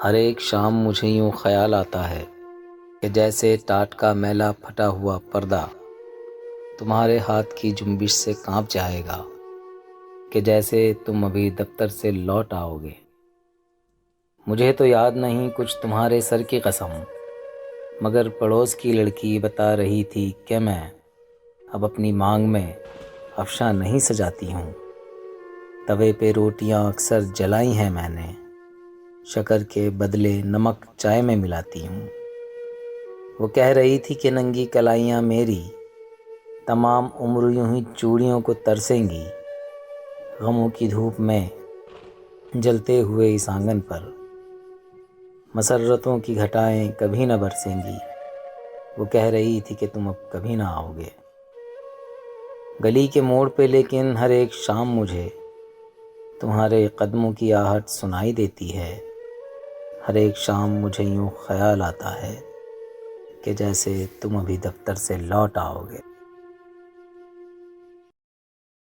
ہر ایک شام مجھے یوں خیال آتا ہے کہ جیسے ٹاٹ کا میلا پھٹا ہوا پردہ تمہارے ہاتھ کی جنبش سے کانپ جائے گا، کہ جیسے تم ابھی دفتر سے لوٹ آؤ گے۔ مجھے تو یاد نہیں کچھ تمہارے سر کی قسم، مگر پڑوس کی لڑکی بتا رہی تھی کہ میں اب اپنی مانگ میں افشاں نہیں سجاتی ہوں۔ توے پہ روٹیاں اکثر جلائی ہیں میں نے، شکر کے بدلے نمک چائے میں ملاتی ہوں۔ وہ کہہ رہی تھی کہ ننگی کلائیاں میری تمام عمر یوں ہی چوڑیوں کو ترسیں گی، غموں کی دھوپ میں جلتے ہوئے اس آنگن پر مسرتوں کی گھٹائیں کبھی نہ برسیں گی۔ وہ کہہ رہی تھی کہ تم اب کبھی نہ آؤ گے گلی کے موڑ پہ، لیکن ہر ایک شام مجھے تمہارے قدموں کی آہٹ سنائی دیتی ہے۔ ہر ایک شام مجھے یوں خیال آتا ہے کہ جیسے تم ابھی دفتر سے لوٹ آؤ گے۔